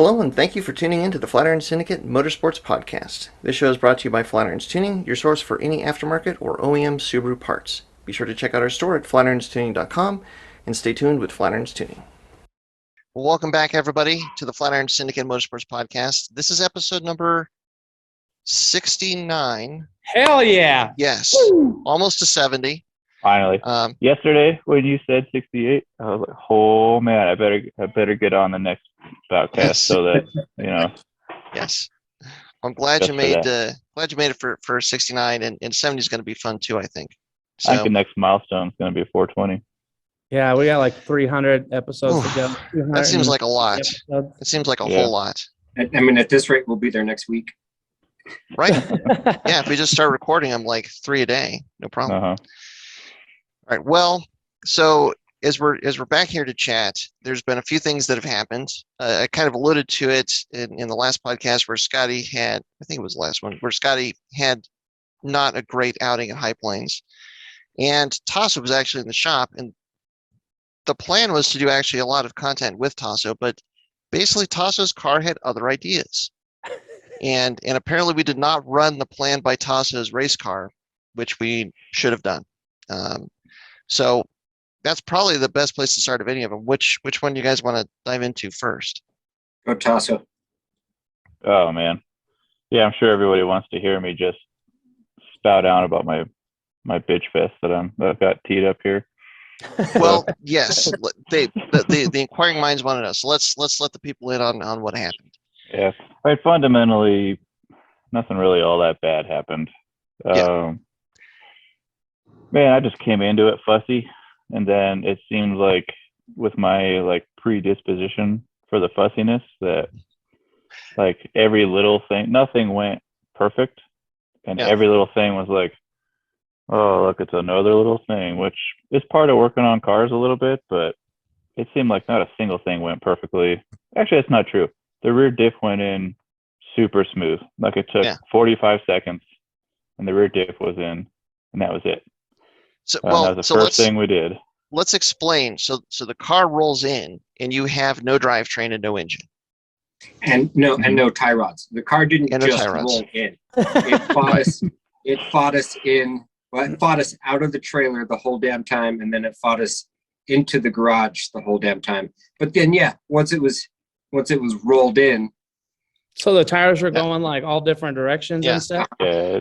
Hello, and thank you for tuning in to the Flatirons Syndicate Motorsports Podcast. This show is brought to you by Flatirons Tuning, your source for any aftermarket or OEM Subaru parts. Be sure to check out our store at flatironstuning.com and stay tuned with Flatirons Tuning. Well, welcome back, everybody, to the Flatirons Syndicate Motorsports Podcast. This is episode number 69. Hell yeah! Yes, almost to 70. Finally. Yesterday, when you said 68, I was like, "Oh man, I better get on the next podcast so that Yes, I'm glad you made it for 69, and 70 is going to be fun too. I think. So, I think the next milestone is going to be 420. Yeah, we got like 300 episodes to go. That seems like a lot. It seems like a whole lot. I mean, at this rate, we'll be there next week. Right? Yeah, if we just start recording them like 3 a day, no problem. Uh-huh. All right. Well, so as we're back here to chat, there's been a few things that have happened. I kind of alluded to it in the last podcast where Scotty had, I think it was the last one, where Scotty had not a great outing at High Plains, and Tasso was actually in the shop, and the plan was to do actually a lot of content with Tasso, but basically Tasso's car had other ideas, and apparently we did not run the plan by Tasso's race car, which we should have done. So that's probably the best place to start of any of them. Which one do you guys want to dive into first? Go Tasso. Oh man, yeah, I'm sure everybody wants to hear me just spout out about my bitch fest that I've got teed up here. Well, yes, the inquiring minds want to know. So let's let the people in on what happened. Yeah, I mean, fundamentally, nothing really all that bad happened. Man, I just came into it fussy, and then it seems like with my predisposition for the fussiness that every little thing, nothing went perfect, and every little thing was like, oh look, it's another little thing, which is part of working on cars a little bit, but it seemed like not a single thing went perfectly. Actually, that's not true. The rear diff went in super smooth. Like it took 45 seconds, and the rear diff was in, and that was it. So, that was the first thing we did. Let's explain. So the car rolls in, and you have no drivetrain and no engine, and no tie rods. The car didn't just roll in. It fought us in. Well, it fought us out of the trailer the whole damn time, and then it fought us into the garage the whole damn time. But then, once it was rolled in. So the tires were going like all different directions and stuff. Yeah.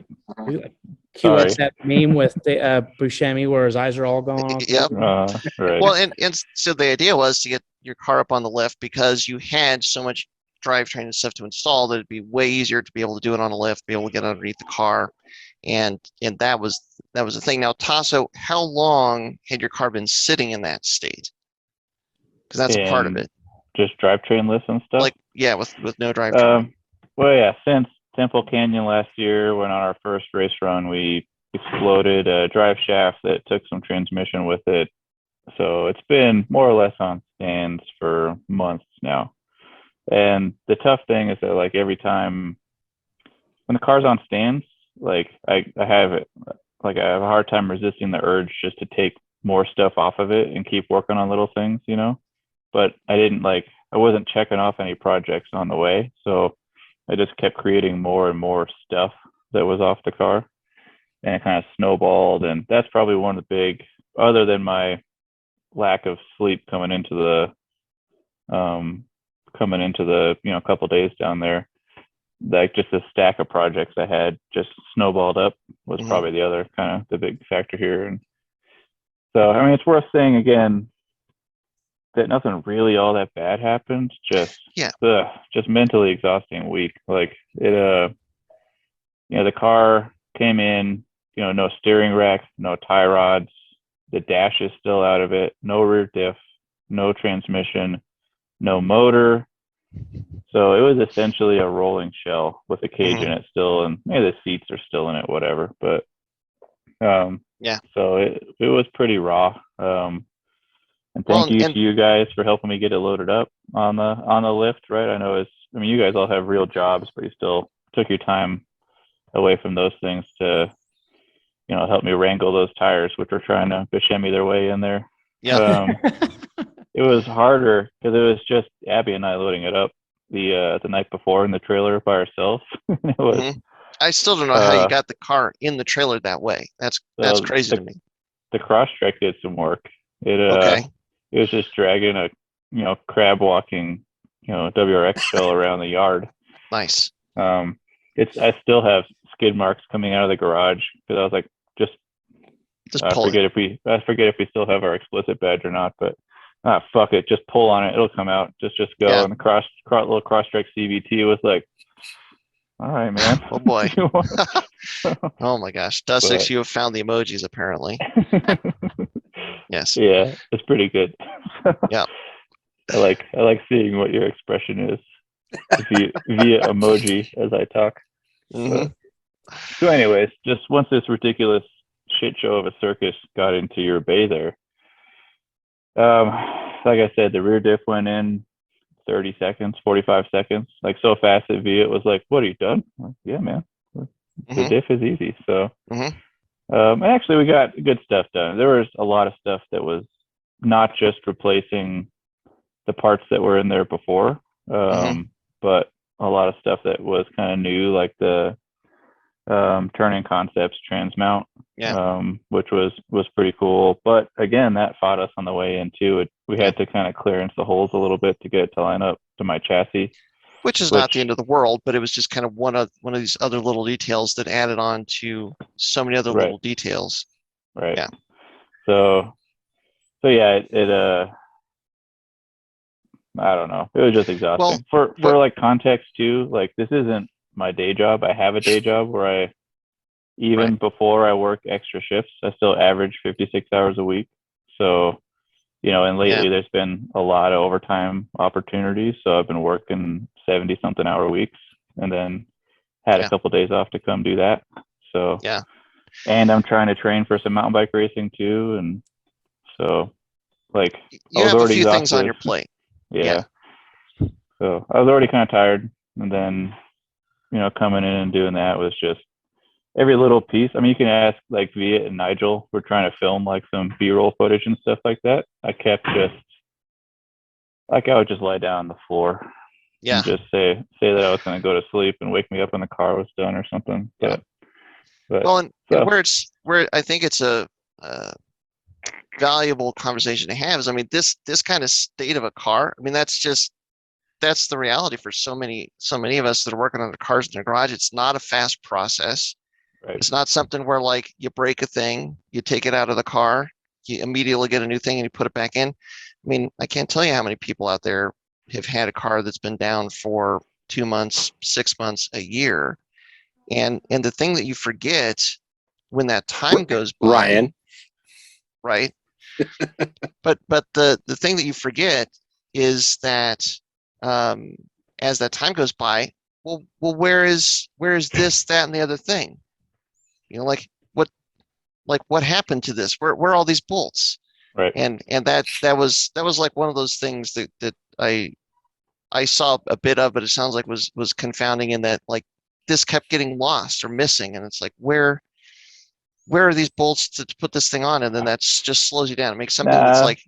What's that meme with Buscemi where his eyes are all going? Yep. Right. Well, and so the idea was to get your car up on the lift because you had so much drivetrain and stuff to install that it'd be way easier to be able to do it on a lift, be able to get underneath the car, and that was the thing. Now, Tasso, how long had your car been sitting in that state? Because that's a part of it. Just drivetrain lifts and stuff. With no drivetrain. Since Temple Canyon last year, when on our first race run, we exploded a drive shaft that took some transmission with it. So it's been more or less on stands for months now. And the tough thing is that every time when the car's on stands, I have a hard time resisting the urge just to take more stuff off of it and keep working on little things, But I wasn't checking off any projects on the way, so I just kept creating more and more stuff that was off the car, and it kind of snowballed. And that's probably one of the big, other than my lack of sleep coming into the couple days down there, just a stack of projects I had just snowballed up was probably the other kind of the big factor here. And so, I mean, it's worth saying again that nothing really all that bad happened. Just mentally exhausting week. The car came in, no steering rack, no tie rods, the dash is still out of it, no rear diff, no transmission, no motor. So it was essentially a rolling shell with a cage in it still, and maybe the seats are still in it, whatever. But so it was pretty raw. And thank you to you guys for helping me get it loaded up on the lift, right? I know you guys all have real jobs, but you still took your time away from those things to, help me wrangle those tires, which were trying to Buscemi their way in there. Yeah. It was harder because it was just Abby and I loading it up. the night before in the trailer by ourselves. It was, I still don't know how you got the car in the trailer that way. That's crazy to me. The Crosstrek did some work. Okay. It was just dragging a crab walking WRX shell around the yard. Nice. I still have skid marks coming out of the garage because I was like, just pull I forget if we still have our explicit badge or not, but fuck it, just pull on it, it'll come out. Just go. Yeah. And the little Crosstrek CVT was like, all right, man. Oh boy. Oh my gosh, Dussex, you have found the emojis apparently. Yes. Yeah, it's pretty good. Yeah. I like seeing what your expression is via emoji as I talk. So anyways, just once this ridiculous shit show of a circus got into your bay there, like I said, the rear diff went in 30 seconds, 45 seconds, like so fast that Viet was like, what, are you done? Like, yeah, man, the diff is easy. So and actually we got good stuff done. There was a lot of stuff that was not just replacing the parts that were in there before, but a lot of stuff that was kind of new, like the turning concepts transmount, which was pretty cool. But again, that fought us on the way in too. We had to kind of clearance the holes a little bit to get it to line up to my chassis, which is not the end of the world, but it was just kind of one of these other little details that added on to so many other little details. Right. Yeah. So yeah, it I don't know. It was just exhausting. For like context too, like this isn't my day job. I have a day job where before I work extra shifts, I still average 56 hours a week. So, and lately there's been a lot of overtime opportunities. So I've been working 70 something hour weeks and then had a couple of days off to come do that. So, and I'm trying to train for some mountain bike racing too. And so like, you have a few things on your plate. Yeah. So I was already kind of tired, and then coming in and doing that was just every little piece. I mean, you can ask like Viet and Nigel. We're trying to film like some B-roll footage and stuff like that. I kept I would just lie down on the floor and just say that I was going to go to sleep and wake me up when the car was done or something. But where I think it's a valuable conversation to have is, I mean, this kind of state of a car, I mean, that's the reality for so many of us that are working on the cars in the garage. It's not a fast process. Right. It's not something where like you break a thing, you take it out of the car, you immediately get a new thing and you put it back in. I mean, I can't tell you how many people out there have had a car that's been down for 2 months, 6 months, a year. And the thing that you forget when that time goes by, Ryan, right? but the thing that you forget is that as that time goes by, well, where is this, that, and the other thing? Like what happened to this? Where are all these bolts? Right. And that was like one of those things that I saw a bit of, but it sounds like was confounding in that like this kept getting lost or missing, and it's like where are these bolts to put this thing on? And then that's just slows you down. It makes something that's like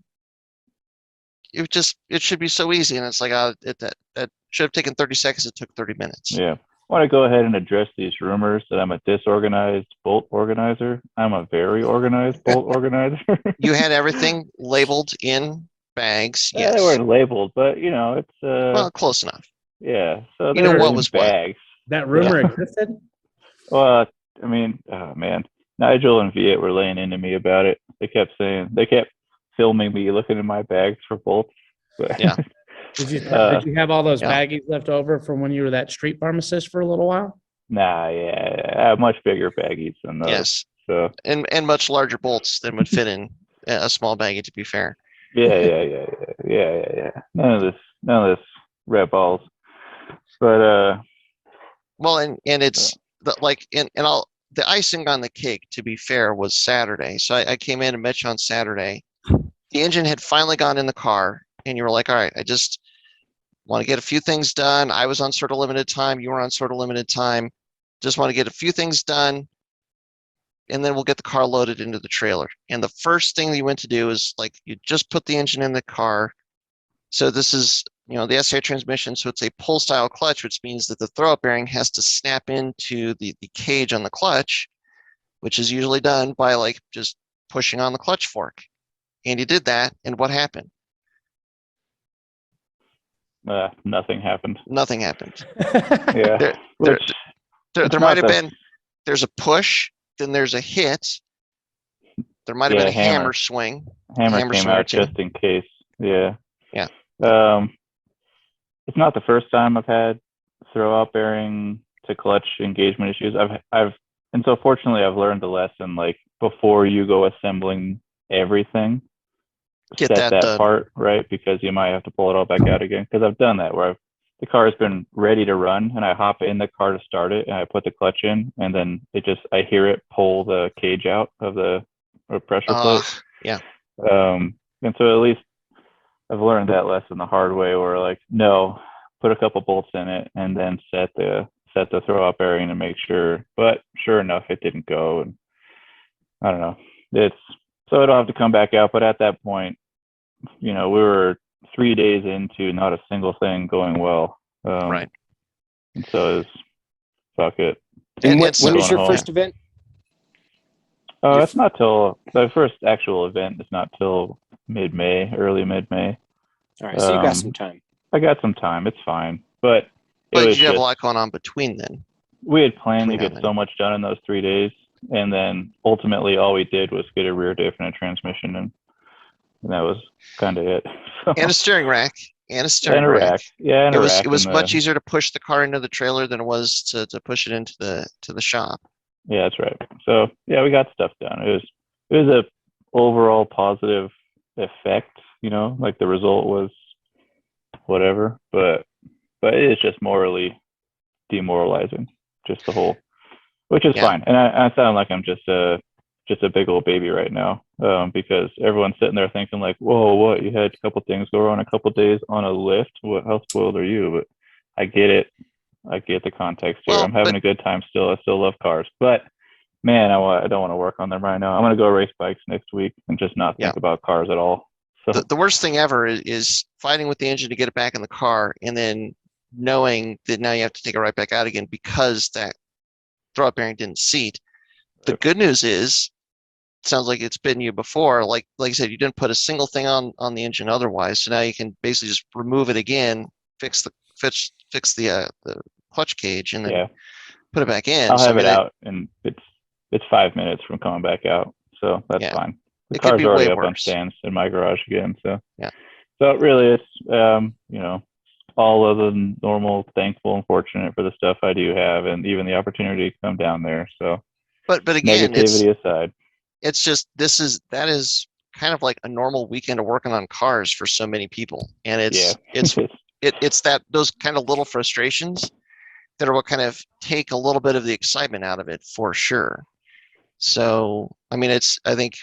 it should be so easy, and it's like that should have taken 30 seconds. It took 30 minutes. Yeah. I want to go ahead and address these rumors that I'm a disorganized bolt organizer. I'm a very organized bolt organizer. You had everything labeled in bags. Yes. They weren't labeled, but it's well, close enough. Yeah. So you know what was bags. What? That rumor existed? Well, I mean, oh man, Nigel and Viet were laying into me about it. They kept filming me looking in my bags for bolts. But, yeah. Did you have all those baggies left over from when you were that street pharmacist for a little while? Nah, yeah, I have much bigger baggies than those. Yes. So and much larger bolts than would fit in a small baggie, to be fair. Yeah. None of this red balls. But well, and it's the icing on the cake, to be fair, was Saturday. So I came in and met you on Saturday. The engine had finally gone in the car, and you were like, all right, I just want to get a few things done. I was on sort of limited time. You were on sort of limited time. Just want to get a few things done, and then we'll get the car loaded into the trailer. And the first thing that you went to do is like, you just put the engine in the car. So this is the SI transmission, so it's a pull style clutch, which means that the throw-up bearing has to snap into the cage on the clutch, which is usually done by like just pushing on the clutch fork. And he did that, and what happened? Nothing happened. Nothing happened. Yeah. There might have been, there's a push, then there's a hit. There might have been a hammer swing. Hammer came out just in case. Yeah. Yeah. It's not the first time I've had throw-out bearing to clutch engagement issues. And so fortunately I've learned the lesson, like before you go assembling everything, get set that part, right? Because you might have to pull it all back out again. Because I've done that where the car has been ready to run and I hop in the car to start it and I put the clutch in and then I hear it pull the cage out of the pressure plate. Yeah. And so at least I've learned that lesson the hard way where like, no, put a couple bolts in it and then set the throw-out bearing to make sure. But sure enough, it didn't go. And I don't know. So I don't have to come back out. But at that point, we were 3 days into not a single thing going well. Right. And so it's fuck it. And when is your first event? Oh, it's not till the first actual event is not till mid-May, early mid-May. All right, so you got some time. I got some time. It's fine, but you have a lot going on between then. We had planned to get so much done in those 3 days, and then ultimately all we did was get a rear diff and a transmission, and that was kind of it. So, and a steering rack. Yeah, and it was much easier to push the car into the trailer than it was to push it into the shop. Yeah, that's right. So yeah, we got stuff done. It was a overall positive effect, like the result was whatever, but it is just morally demoralizing, just the whole, which is fine. And I sound like I'm just a big old baby right now, because everyone's sitting there thinking like, whoa, what, you had a couple things go wrong a couple days on a lift? How spoiled are you? But I get it. I get the context here. I'm having a good time still. I still love cars, but man, I don't want to work on them right now. I'm going to go race bikes next week and just not think about cars at all. So the worst thing ever is fighting with the engine to get it back in the car and then knowing that now you have to take it right back out again because that throw-up bearing didn't seat. The good news is, it sounds like it's been you before. Like you said, you didn't put a single thing on the engine otherwise. So now you can basically just remove it again, fix the clutch cage, and then put it back in. I'll have it out, and it's 5 minutes from coming back out, so that's fine. The car's already up on stands in my garage again, so So really, it's all other than normal, thankful and fortunate for the stuff I do have, and even the opportunity to come down there. So, but again, negativity aside, it's just that is kind of like a normal weekend of working on cars for so many people, and it's those kind of little frustrations that are what kind of take a little bit of the excitement out of it for sure. So I mean, I think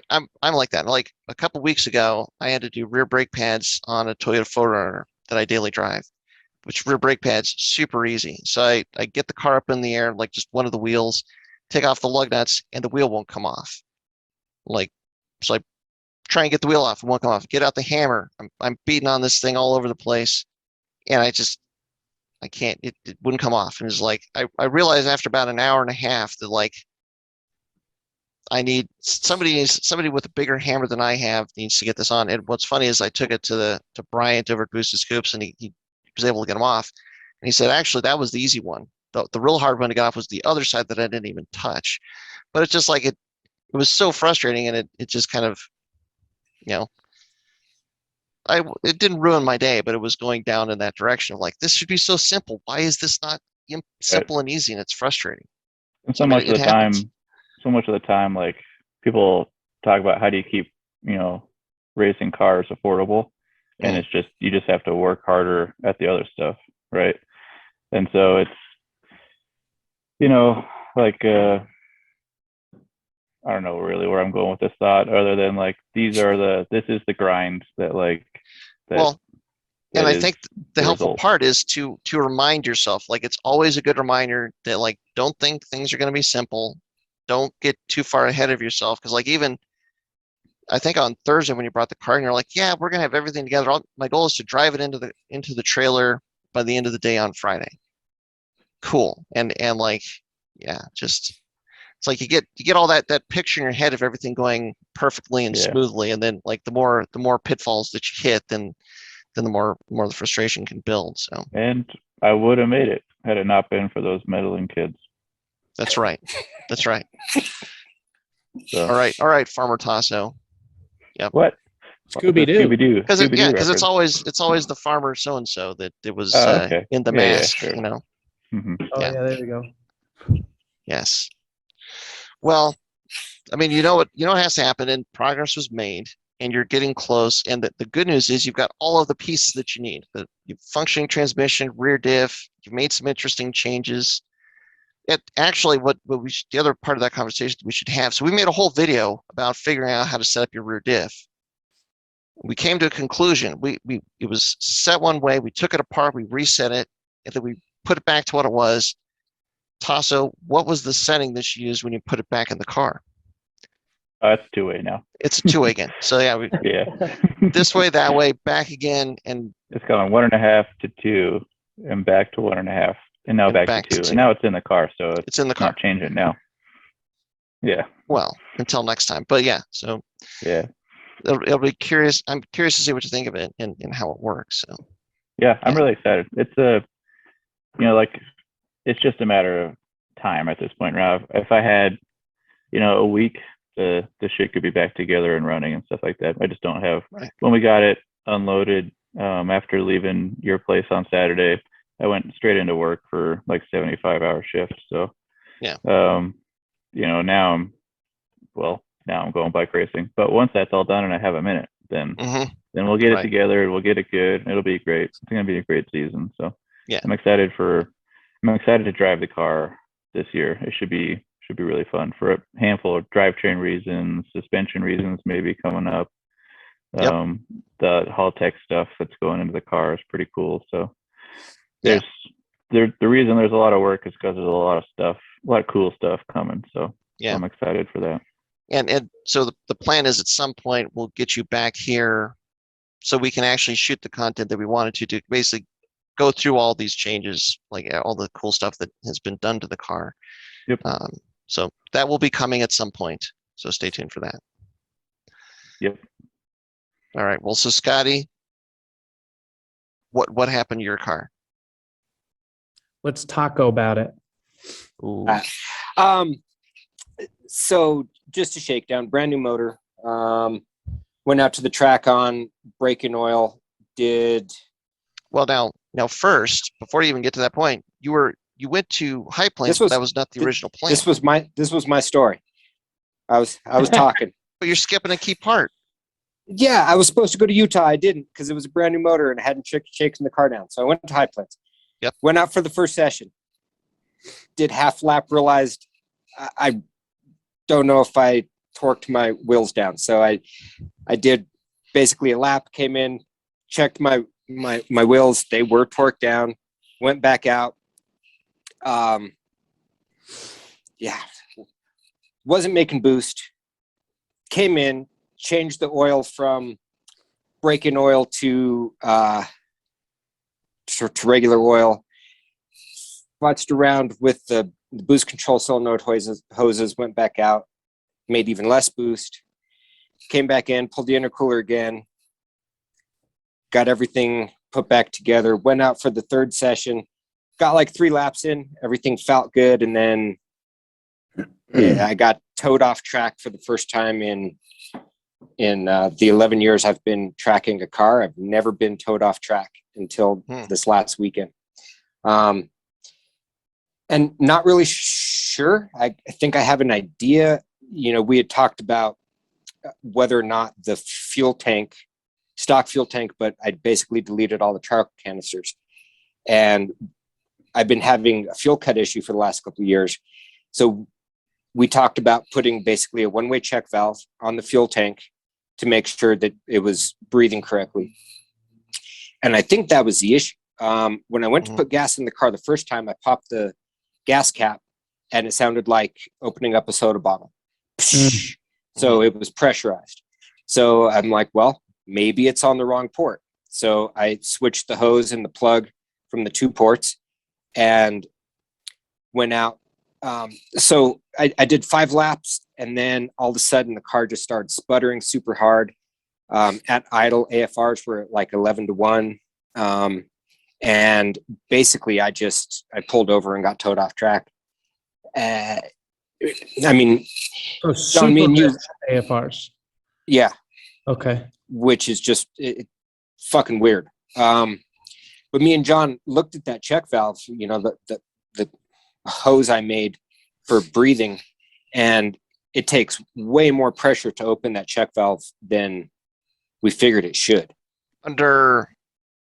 I'm like that. Like a couple weeks ago, I had to do rear brake pads on a Toyota 4Runner that I daily drive, which rear brake pads super easy. So I get the car up in the air, like just one of the wheels, take off the lug nuts, and the wheel won't come off. So I try and get the wheel off, it won't come off. Get out the hammer. I'm beating on this thing all over the place, and I can't. It wouldn't come off. And it's like I realized after about an hour and a half that like I need somebody with a bigger hammer than I have needs to get this on. And what's funny is I took it to Bryant over at Boosted Scoops, and he was able to get them off. And he said, actually, that was the easy one. The real hard one to get off was the other side that I didn't even touch. But it's just like it was so frustrating, and it just kind of, it didn't ruin my day, but it was going down in that direction of like, this should be so simple. Why is this not simple and easy? And it's frustrating. And so much of the time, like people talk about how do you keep, racing cars affordable, and it's just you just have to work harder at the other stuff, right? And so it's, like I don't know really where I'm going with this thought, other than like this is the grind that like. Well, and I think the helpful part is to remind yourself, like it's always a good reminder that like don't think things are going to be simple. Don't get too far ahead of yourself, because like even I think on Thursday when you brought the car and you're like, yeah, we're gonna have everything together. My goal is to drive it into the trailer by the end of the day on Friday. Cool. And like, yeah, just it's like you get all that picture in your head of everything going perfectly and smoothly, and then like the more pitfalls that you hit, then the more the frustration can build. So. And I would have made it had it not been for those meddling kids. That's right. That's right. So. All right, Farmer Tasso. Yep. What? Scooby-Doo. Because it's always the farmer so and so that it was in the mask. Sure. You know. Mm-hmm. Oh yeah, there we go. Yes. Well, I mean, you know what has to happen, and progress was made, and you're getting close. And the good news is you've got all of the pieces that you need: the functioning transmission, rear diff. You've made some interesting changes. Actually, the other part of that conversation we should have. So we made a whole video about figuring out how to set up your rear diff. We came to a conclusion. It was set one way. We took it apart. We reset it, and then we put it back to what it was. Tasso, what was the setting that you used when you put it back in the car? It's two-way now. It's a two-way again. So yeah, this way, that way, back again, and it's gone 1.5 to 2, and back to 1.5, and now back to 2, and now it's in the car. So it's in the car. Not change it now. Yeah. Well, until next time, but yeah. So yeah, it'll be curious. I'm curious to see what you think of it and how it works. So yeah, I'm really excited. It's it's just a matter of time at this point. Now, if I had, a week, the shit could be back together and running and stuff like that. I just don't have. Right. When we got it unloaded after leaving your place on Saturday, I went straight into work for like 75-hour shift. So yeah, now I'm going bike racing. But once that's all done and I have a minute, then we'll get it together. We'll get it good. It'll be great. It's gonna be a great season. So yeah, I'm excited to drive the car this year. It should be really fun for a handful of drivetrain reasons, suspension reasons maybe coming up. The Hall Tech stuff that's going into the car is pretty cool. So the reason there's a lot of work is because there's a lot of cool stuff coming. So yeah, I'm excited for that. And so the plan is at some point we'll get you back here so we can actually shoot the content that we wanted to basically go through all these changes, like all the cool stuff that has been done to the car. Yep. So that will be coming at some point. So stay tuned for that. Yep. All right. Well, so Scotty, what happened to your car? Let's taco about it. Ooh. So just a shakedown, brand new motor. Went out to the track on brake and oil. Well, now first, before you even get to that point, you went to High Plains, but that was not the original plan. This was my story. I was talking. But you're skipping a key part. Yeah, I was supposed to go to Utah. I didn't because it was a brand new motor and I hadn't shaken the car down. So I went to High Plains. Yep. Went out for the first session. Did half lap. Realized I don't know if I torqued my wheels down. So I did basically a lap. Came in, checked my wheels. They were torqued down. Went back out. Wasn't making boost. Came in, changed the oil from brake-in oil to regular oil. Futzed around with the boost control solenoid hoses, went back out, made even less boost. Came back in, pulled the intercooler again, got everything put back together, went out for the third session, got like 3 laps in, everything felt good, and then I got towed off track for the first time in the 11 years I've been tracking a car. I've never been towed off track until this last weekend. And not really sure. I think I have an idea. We had talked about whether or not the stock fuel tank, but I basically deleted all the charcoal canisters. And I've been having a fuel cut issue for the last couple of years. So we talked about putting basically a one-way check valve on the fuel tank to make sure that it was breathing correctly. And I think that was the issue. When I went to put gas in the car the first time, I popped the gas cap and it sounded like opening up a soda bottle. So it was pressurized. So I'm like, well, maybe it's on the wrong port. So I switched the hose and the plug from the 2 ports and went out. So I did 5 laps, and then all of a sudden the car just started sputtering super hard. At idle, AFRs were at like 11-1. And basically I pulled over and got towed off track. I mean, John, me and you, AFRs. Yeah. Okay. Which is just fucking weird. But me and John looked at that check valve, the hose I made for breathing, and it takes way more pressure to open that check valve than we figured it should. Under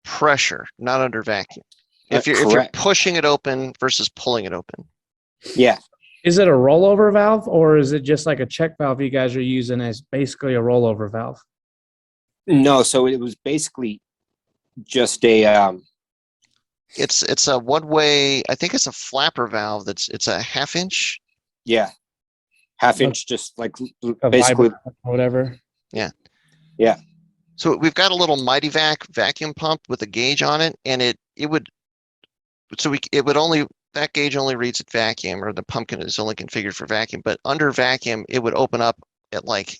pressure, not under vacuum. If you're pushing it open versus pulling it open. Yeah. Is it a rollover valve, or is it just like a check valve you guys are using as basically a rollover valve? No, so it was basically just a it's a one-way, I think it's a flapper valve it's a 1/2 inch. Yeah. 1/2 inch, just like basically whatever. Yeah. Yeah. So we've got a little Mighty Vac vacuum pump with a gauge on it, and that gauge only reads at vacuum, or the pump is only configured for vacuum, but under vacuum it would open up at like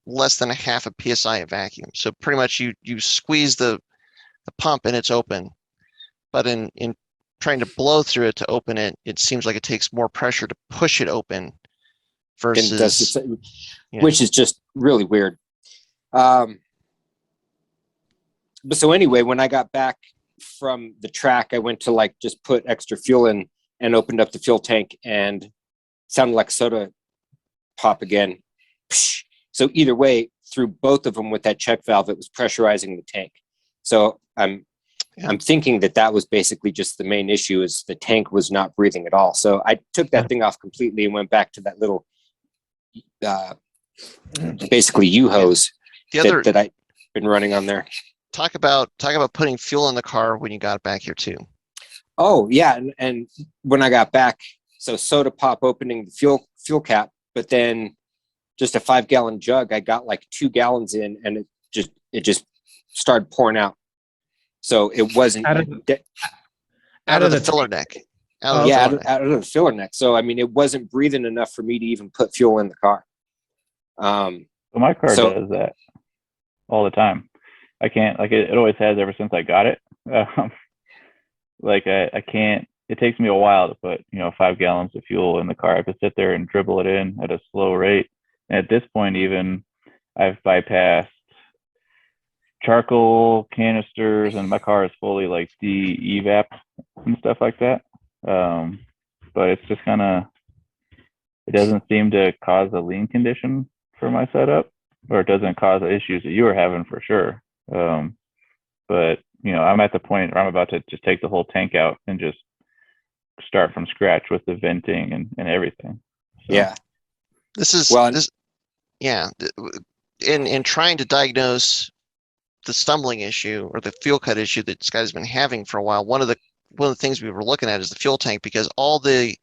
less than 1/2 PSI of vacuum. So pretty much you squeeze the pump and it's open. But in trying to blow through it to open it, it seems like it takes more pressure to push it open versus, which is just really weird. But so anyway, when I got back from the track, I went to just put extra fuel in and opened up the fuel tank, and sounded like soda pop again. So either way, through both of them with that check valve, it was pressurizing the tank. So I'm thinking that was basically just the main issue, is the tank was not breathing at all. So I took that thing off completely and went back to that little, basically U-hose that I've been running on there. Talk about putting fuel in the car when you got back here too. Oh yeah, and when I got back, so soda pop opening the fuel cap, but then just a 5-gallon jug, I got like 2 gallons in, and it just started pouring out. So it wasn't out of the filler neck. Out of the filler neck. So I mean, it wasn't breathing enough for me to even put fuel in the car. So my car does that all the time. I can't, it always has ever since I got it. I can't, it takes me a while to put 5 gallons of fuel in the car. I have to sit there and dribble it in at a slow rate. And at this point, even I've bypassed charcoal canisters, and my car is fully de-evap and stuff like that. But it's just it doesn't seem to cause a lean condition for my setup, or it doesn't cause the issues that you were having for sure. But I'm at the point where I'm about to just take the whole tank out and just start from scratch with the venting and everything. So. Yeah. In trying to diagnose the stumbling issue or the fuel cut issue that Scotty's been having for a while, one of the things we were looking at is the fuel tank, because all the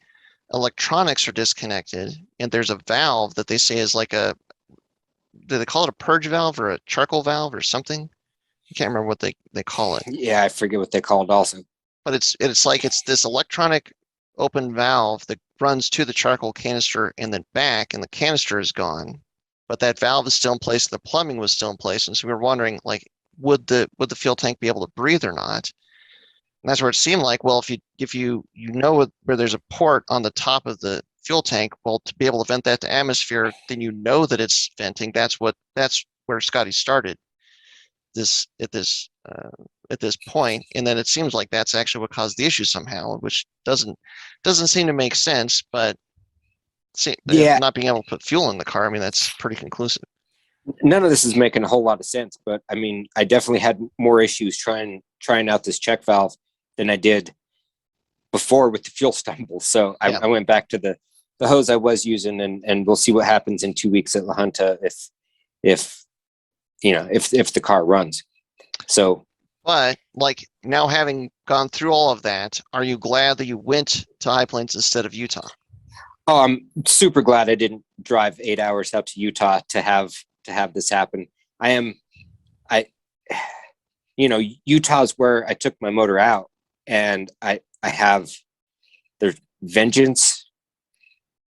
electronics are disconnected, and there's a valve that they say is do they call it a purge valve or a charcoal valve or something? I can't remember what they call it. Yeah, I forget what they call it also. But it's this electronic open valve that runs to the charcoal canister and then back, and the canister is gone, but that valve is still in place. The plumbing was still in place, and so we were wondering, would the fuel tank be able to breathe or not? And that's where it seemed like, well, if you know where there's a port on the top of the fuel tank, well, to be able to vent that to atmosphere, then that it's venting. That's where Scotty started at this point, and then it seems like that's actually what caused the issue somehow, which doesn't seem to make sense. But not being able to put fuel in the car, I mean, that's pretty conclusive. None of this is making a whole lot of sense, but I mean, I definitely had more issues trying out this check valve than I did before with the fuel stumble. So I went back to the hose I was using, and we'll see what happens in 2 weeks at La Junta if the car runs. So, but now, having gone through all of that, are you glad that you went to High Plains instead of Utah? Oh, I'm super glad I didn't drive 8 hours out to Utah to have to have this happen. Utah's where I took my motor out, and I have, there's vengeance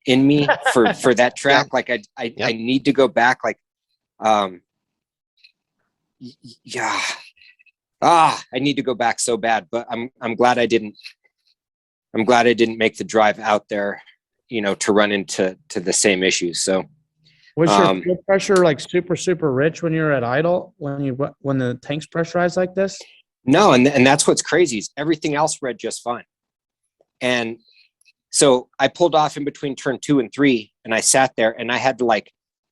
in me for that track. Like I need to go back. Like, I need to go back so bad, but I'm glad I didn't make the drive out there, to run into the same issues. So was your fuel pressure like super, super rich when you were at idle, when the tank's pressurized like this? No. And that's what's crazy is everything else read just fine. And so I pulled off in between turn 2 and 3, and I sat there and I had to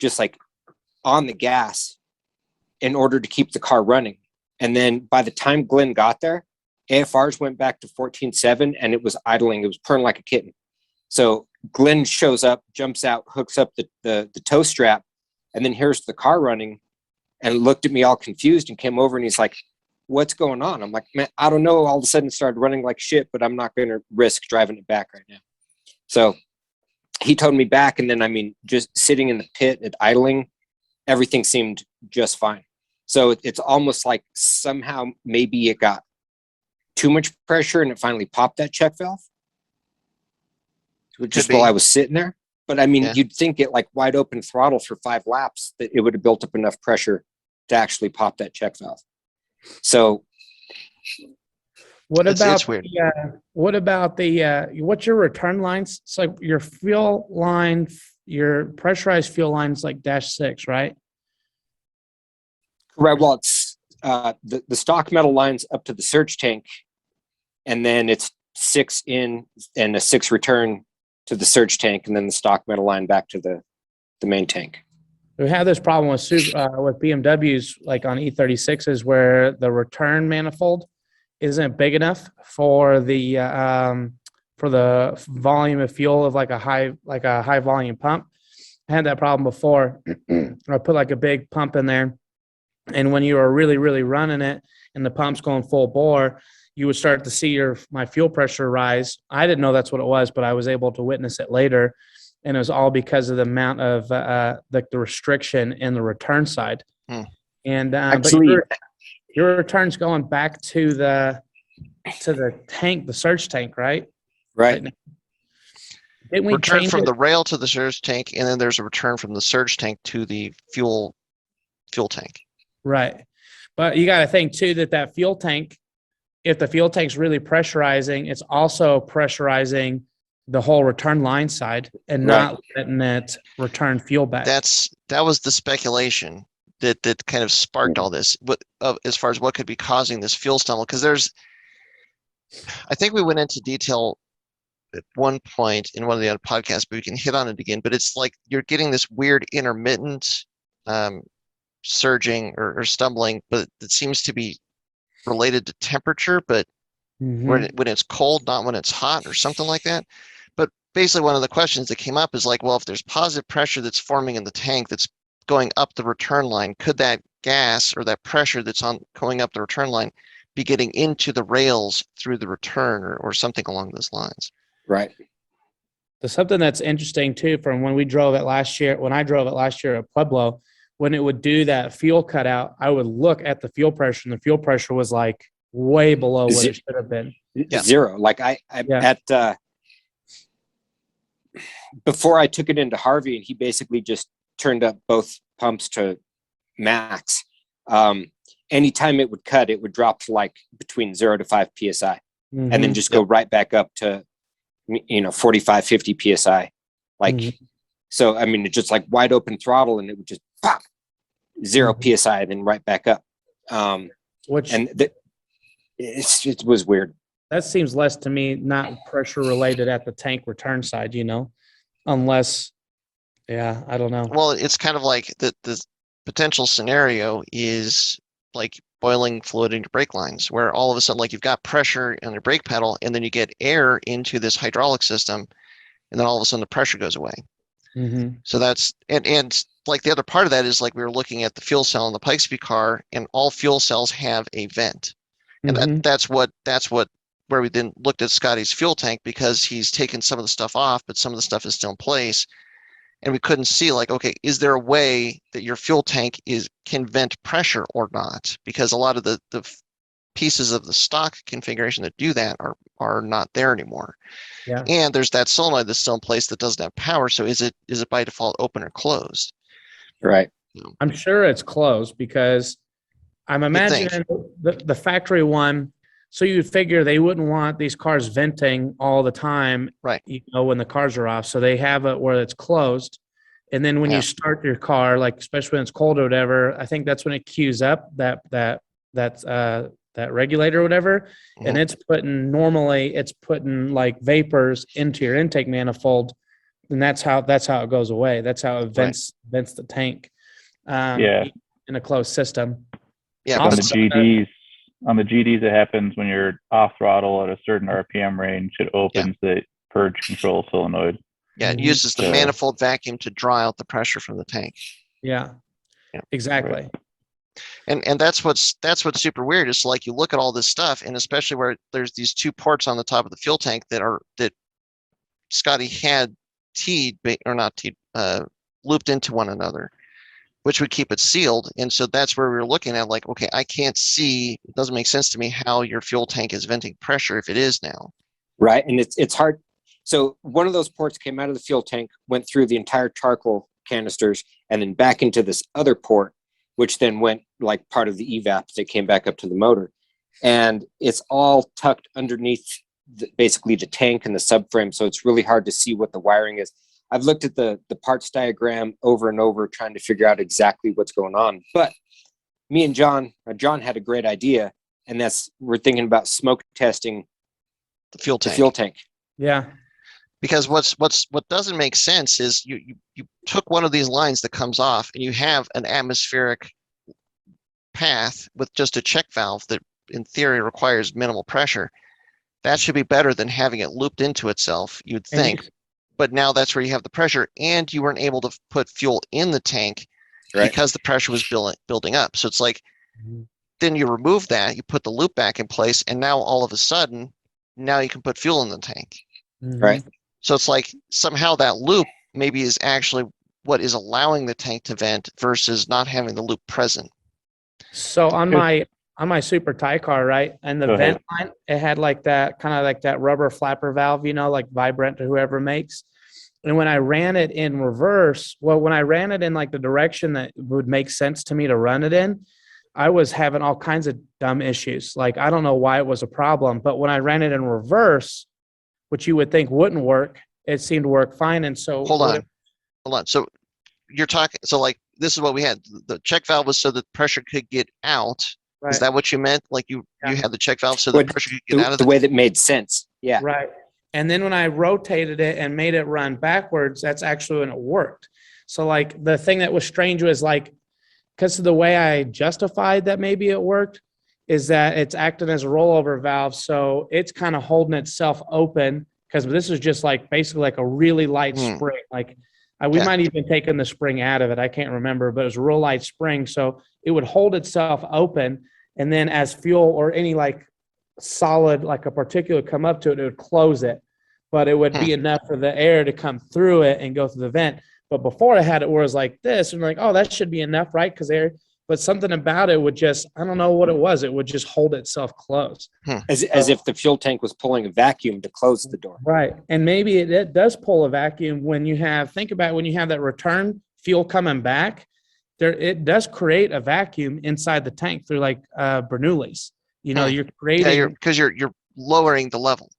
just on the gas in order to keep the car running. And then by the time Glenn got there, AFRs went back to 14.7 and it was idling. It was purring like a kitten. So Glenn shows up, jumps out, hooks up the tow strap, and then here's the car running, and looked at me all confused and came over and he's like, "What's going on?" I'm like, "Man, I don't know." All of a sudden it started running like shit, but I'm not going to risk driving it back right now. So he towed me back, and then, just sitting in the pit at idling, everything seemed just fine. So it's almost like somehow maybe it got too much pressure and it finally popped that check valve. Just while I was sitting there. But you'd think it wide open throttle for 5 laps that it would have built up enough pressure to actually pop that check valve. So what's your return lines? It's like your fuel line, your pressurized fuel lines like -6, right? Right. Well, it's the stock metal lines up to the surge tank, and then it's 6 in and a 6 return to the surge tank, and then the stock metal line back to the main tank. We have this problem with BMWs, like on E36s, where the return manifold isn't big enough for the volume of fuel of a high volume pump. I had that problem before. I put a big pump in there, and when you were really, really running it and the pump's going full bore, you would start to see my fuel pressure rise. I didn't know that's what it was, but I was able to witness it later. And it was all because of the amount of the restriction in the return side. And actually, but your return's going back to the tank, the surge tank, right? Right. Didn't we return from the rail to the surge tank, and then there's a return from the surge tank to the fuel tank. Right. But you got to think too that fuel tank, if the fuel tank's really pressurizing, it's also pressurizing the whole return line side and not letting it return fuel back. That was the speculation that kind of sparked all this, as far as what could be causing this fuel stumble. Because I think we went into detail at one point in one of the other podcasts, but we can hit on it again. But it's like you're getting this weird intermittent surging or stumbling, but it seems to be related to temperature, but when it's cold, not when it's hot or something like that. But basically one of the questions that came up is well, if there's positive pressure that's forming in the tank that's going up the return line, could that gas or that pressure that's going up the return line be getting into the rails through the return or something along those lines? Right. There's something that's interesting too from when I drove it last year at Pueblo. When it would do that fuel cutout, I would look at the fuel pressure, and the fuel pressure was way below what it should have been. Zero. Before I took it into Harvey, and he basically just turned up both pumps to max. Anytime it would cut, it would drop to between 0 to 5 psi, and then just go right back up to 45, 50 psi. So it's just wide open throttle, and it would just pop 0 psi, and then right back up. It was weird. That seems less to me not pressure related at the tank return side, unless, I don't know. Well, it's kind of like the potential scenario is boiling fluid into brake lines, where all of a sudden you've got pressure in the brake pedal, and then you get air into this hydraulic system, and then all of a sudden the pressure goes away. So that's and the other part of that is we were looking at the fuel cell in the Pikespeed car, and all fuel cells have a vent, and that's where we then looked at Scotty's fuel tank, because he's taken some of the stuff off, but some of the stuff is still in place. and we couldn't see like, okay, is there a way that your fuel tank can vent pressure or not? Because a lot of the pieces of the stock configuration that do that are not there anymore. Yeah. And there's that solenoid that's still in place that doesn't have power. So is it by default open or closed? Right. I'm sure it's closed because I'm imagining the factory one. So you'd figure they wouldn't want these cars venting all the time, right? When the cars are off. So they have it where it's closed. And then when you start your car, like especially when it's cold or whatever, I think that's when it queues up that regulator or whatever. Mm-hmm. And it's putting like vapors into your intake manifold. And that's how it goes away. That's how it vents the tank. In a closed system. Yeah. On the GDs, it happens when you're off throttle at a certain RPM range. It opens the purge control solenoid. Yeah, it uses the manifold vacuum to draw out the pressure from the tank. Yeah. Exactly. Right. And that's what's super weird is like you look at all this stuff, and especially where there's these two ports on the top of the fuel tank that Scotty had looped into one another, which would keep it sealed. And so that's where we were looking at like, okay, I can't see, it doesn't make sense to me how your fuel tank is venting pressure if it is now. Right. And it's hard. So one of those ports came out of the fuel tank, went through the entire charcoal canisters, and then back into this other port, which then went like part of the evap that came back up to the motor. And it's all tucked underneath basically the tank and the subframe. So it's really hard to see what the wiring is. I've looked at the parts diagram over and over, trying to figure out exactly what's going on. But me and John had a great idea, and we're thinking about smoke testing the fuel tank. Yeah. Because what doesn't make sense is you took one of these lines that comes off, and you have an atmospheric path with just a check valve that in theory requires minimal pressure. That should be better than having it looped into itself, you'd think. But now that's where you have the pressure, and you weren't able to put fuel in the tank because the pressure was building up. So it's like, then you remove that, you put the loop back in place, and now all of a sudden, now you can put fuel in the tank. Right. So it's like somehow that loop maybe is actually what is allowing the tank to vent versus not having the loop present. So on my super Thai car, right, and the vent line, it had like that kind of like that rubber flapper valve, like Vibrant or whoever makes. And when I ran it in reverse, when I ran it in like the direction that would make sense to me to run it in, I was having all kinds of dumb issues. Like, I don't know why it was a problem, but when I ran it in reverse, which you would think wouldn't work, it seemed to work fine. And so hold on. So you're talking, so like, this is what we had. The check valve was so that pressure could get out. Right. Is that what you meant? Like you had the check valve so the pressure could get out of the way that made sense. Yeah. Right. And then when I rotated it and made it run backwards, that's actually when it worked. So like the thing that was strange was like, because of the way I justified that maybe it worked, is that it's acting as a rollover valve. So it's kind of holding itself open, because this is just like basically like a really light spring. Like we might even taken the spring out of it. I can't remember, but it was a real light spring. So it would hold itself open. And then as fuel or any like solid, like a particulate come up to it, it would close it. But it would be enough for the air to come through it and go through the vent. But before I had it where it was like this, and like, oh, that should be enough, right? Because but something about it would just, I don't know what it was. It would just hold itself closed. As if the fuel tank was pulling a vacuum to close the door. Right. And maybe it does pull a vacuum when you have that return fuel coming back, it does create a vacuum inside the tank through like Bernoulli's. You're creating. Because you're lowering the level.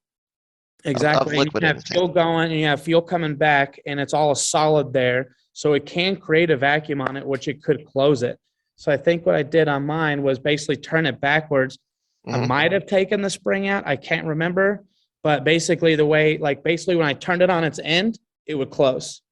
Exactly. Of liquid you have fuel going, and you have fuel coming back, and it's all a solid there. So it can create a vacuum on it, which it could close it. So I think what I did on mine was basically turn it backwards. I might have taken the spring out. I can't remember. But basically when I turned it on its end, it would close.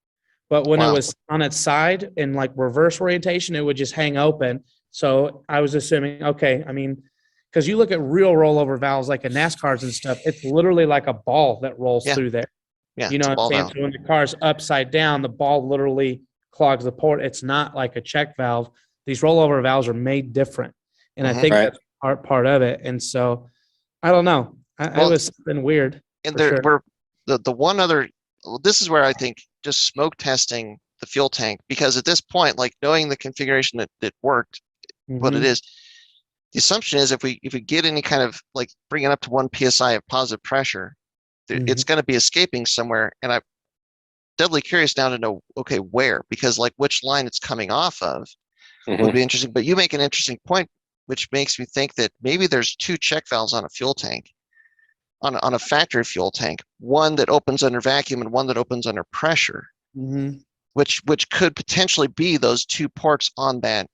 But when it was on its side in like reverse orientation, it would just hang open. So I was assuming, okay, I mean, because you look at real rollover valves like in NASCARs and stuff, it's literally like a ball that rolls through there. Yeah, you know what I'm saying? So when the car's upside down, the ball literally clogs the port. It's not like a check valve. These rollover valves are made different. And I think that's part of it. And so I don't know. It was something weird. And there were the one other, this is where I think just smoke testing the fuel tank, because at this point, like knowing the configuration that worked, what it is, the assumption is if we get any kind of like bring it up to 1 psi of positive pressure, it's going to be escaping somewhere. And I'm deadly curious now to know, okay, where, because like which line it's coming off of would be interesting. But you make an interesting point, which makes me think that maybe there's 2 check valves on a fuel tank, on a factory fuel tank, one that opens under vacuum and one that opens under pressure, which could potentially be those 2 ports on that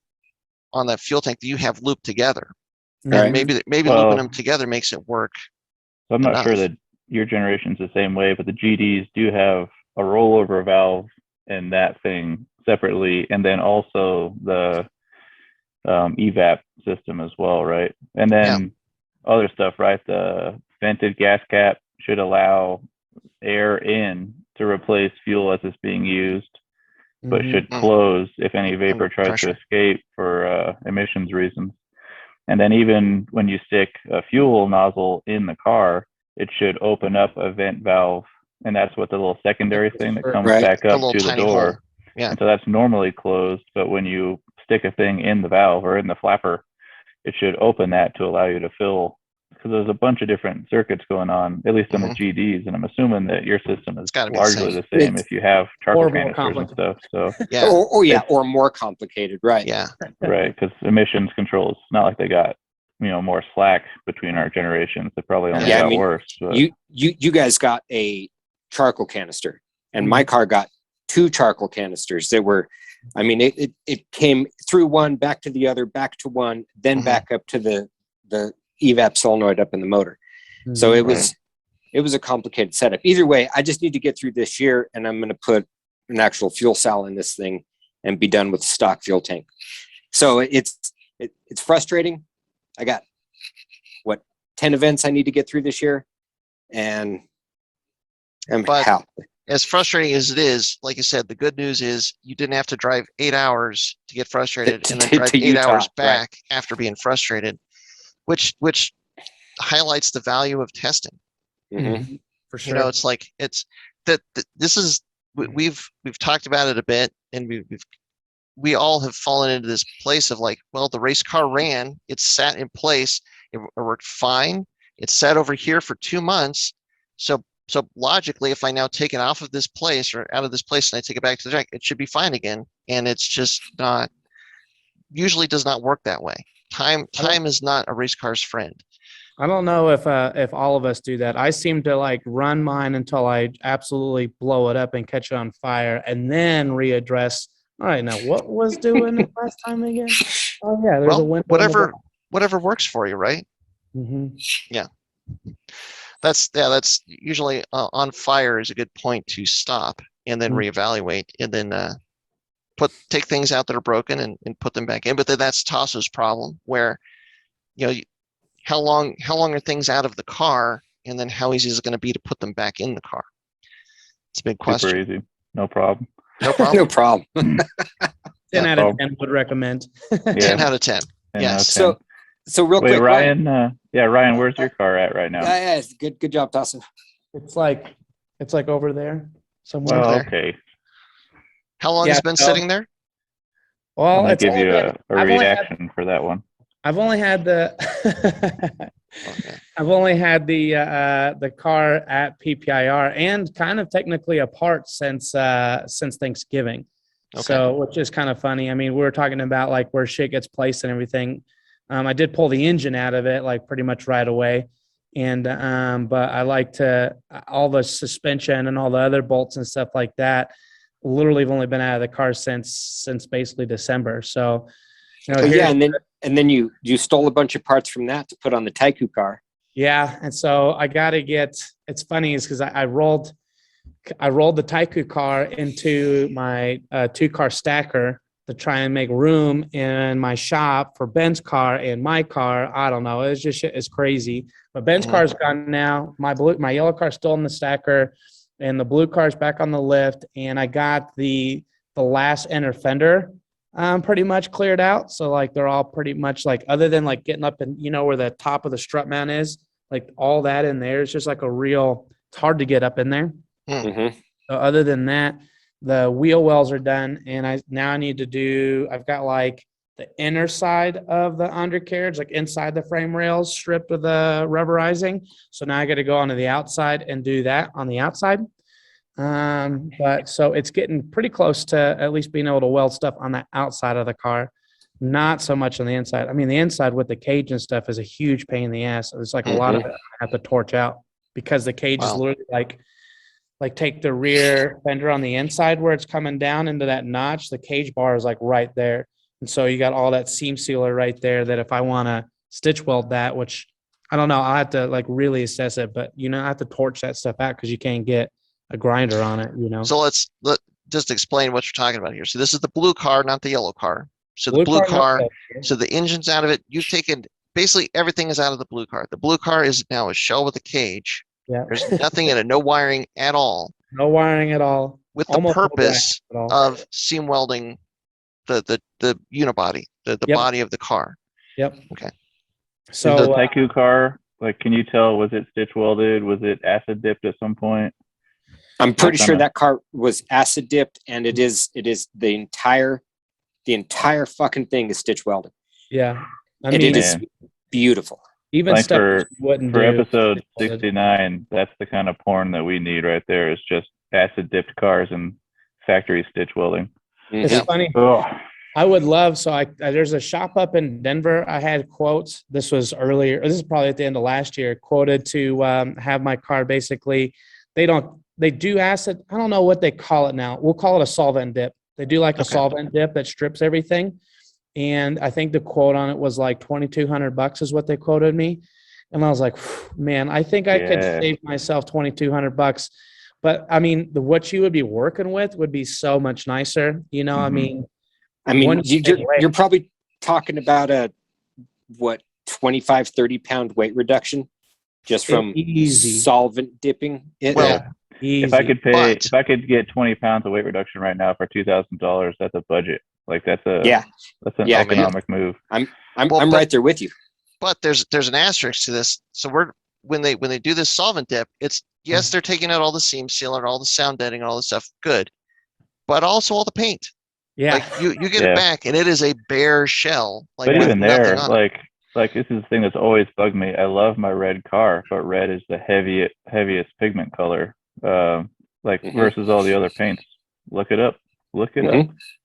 fuel tank that you have looped together. And maybe looping them together makes it work. So I'm not sure that your generation's the same way, but the GDs do have a rollover valve in that thing separately, and then also the evap system as well, right? And then other stuff, right? The vented gas cap should allow air in to replace fuel as it's being used, but should close if any vapor tries to escape for emissions reasons. And then even when you stick a fuel nozzle in the car, it should open up a vent valve, and that's what the little secondary thing that comes back up to the door. Hole. Yeah. And so that's normally closed, but when you stick a thing in the valve or in the flapper, it should open that to allow you to fill, because there's a bunch of different circuits going on, at least on the GDs, and I'm assuming that your system is largely the same if you have charcoal canisters and stuff. So or more complicated, right? Yeah, right, because emissions controls, not like they got more slack between our generations. It probably only got worse. But. You guys got a charcoal canister, and my car got 2 charcoal canisters that were, it came through one, back to the other, back to one, then back up to the evap solenoid up in the motor. So it was a complicated setup. Either way, I just need to get through this year, and I'm going to put an actual fuel cell in this thing and be done with the stock fuel tank. So it's frustrating. I got 10 events I need to get through this year, and as frustrating as it is, like you said, the good news is you didn't have to drive 8 hours to get frustrated and then drive 8 hours back after being frustrated, which highlights the value of testing. For sure. It's like this is we've talked about it a bit, and we all have fallen into this place of like, well, the race car ran, it sat in place, it worked fine, it sat over here for 2 months, so logically, if I now take it off of this place or out of this place and I take it back to the track, it should be fine again. And it's just not, usually does not work that way. Time is not a race car's friend. I don't know if all of us do that. I seem to like run mine until I absolutely blow it up and catch it on fire, and then readdress. All right, now what was doing it last time again? Oh yeah, there's a window. Whatever works for you, right? Yeah. That's usually on fire is a good point to stop and then reevaluate, and then take things out that are broken and put them back in. But then that's Tasso's problem, where how long are things out of the car, and then how easy is it going to be to put them back in the car? It's a big question. Super easy, no problem. No problem. 10 out of 10 would recommend. 10 out of 10. Yes. So real quick, Ryan. Ryan, where's your car at right now? Yeah, good job, Tasso. It's like over there somewhere. Oh, okay. How long has it been sitting there? Well, I'll give you a reaction for that one. I've only had the the car at PPIR and kind of technically apart since Thanksgiving. Okay. So, which is kind of funny. I mean, we were talking about like where shit gets placed and everything. I did pull the engine out of it like pretty much right away. And, but I like to, all the suspension and all the other bolts and stuff like that, literally have only been out of the car since basically December. So, and then you stole a bunch of parts from that to put on the Taiku car. Yeah. And so I got to it's funny is because I rolled the Taiku car into my 2-car stacker to try and make room in my shop for Ben's car and my car. I don't know. It's just it's crazy. But Ben's car's gone now. My yellow car's still in the stacker, and the blue car's back on the lift. And I got the last inner fender pretty much cleared out. So like they're all pretty much like, other than like getting up and where the top of the strut mount is, like all that in there is just like it's hard to get up in there. So other than that, The wheel wells are done, and I need to do. I've got like the inner side of the undercarriage, like inside the frame rails, stripped with the rubberizing. So now I got to go onto the outside and do that on the outside. But so it's getting pretty close to at least being able to weld stuff on the outside of the car, not so much on the inside. I mean, the inside with the cage and stuff is a huge pain in the ass. It's like a lot of it I have to torch out because the cage is literally like take the rear fender on the inside where it's coming down into that notch. The cage bar is like right there. And so you got all that seam sealer right there that if I want to stitch weld that, which I don't know, I'll have to like really assess it, but I have to torch that stuff out because you can't get a grinder on it, So let's just explain what you're talking about here. So this is the blue car, not the yellow car. So the blue car, so the engine's out of it. You've taken basically everything is out of the blue car. The blue car is now a shell with a cage. Yeah. There's nothing in it, no wiring at all. No wiring at all. With the purpose of seam welding the unibody, the body of the car. Yep. Okay. So the Taiku car, like, can you tell, was it stitch welded? Was it acid dipped at some point? I'm pretty sure that car was acid dipped, and it is the entire fucking thing is stitch welded. Yeah. It is beautiful. Even like stuff wouldn't for do. episode 69, that's the kind of porn that we need right there, is just acid dipped cars and factory stitch welding. It's funny. Oh. I would love, so there's a shop up in Denver. I had quotes. This was earlier. This is probably at the end of last year, quoted to have my car. Basically, they do acid. I don't know what they call it now. We'll call it a solvent dip. They do like a solvent dip that strips everything. And I think the quote on it was like $2,200 is what they quoted me. And I was like, man, I think I could save myself $2,200. But I mean, what you would be working with would be so much nicer. I mean, you're probably talking about a 25, 30 pound weight reduction just from solvent dipping. Easy. If I could get 20 pounds of weight reduction right now for $2,000, that's a budget. Like that's an economic move. I'm right there with you. But there's an asterisk to this. So when they do this solvent dip, it's they're taking out all the seam sealer, all the sound deadening, all the stuff, good, but also all the paint. Yeah, like you get it back, and it is a bare shell. Like, but even there, like this is the thing that's always bugged me. I love my red car, but red is the heaviest pigment color. Versus all the other paints. Look it up.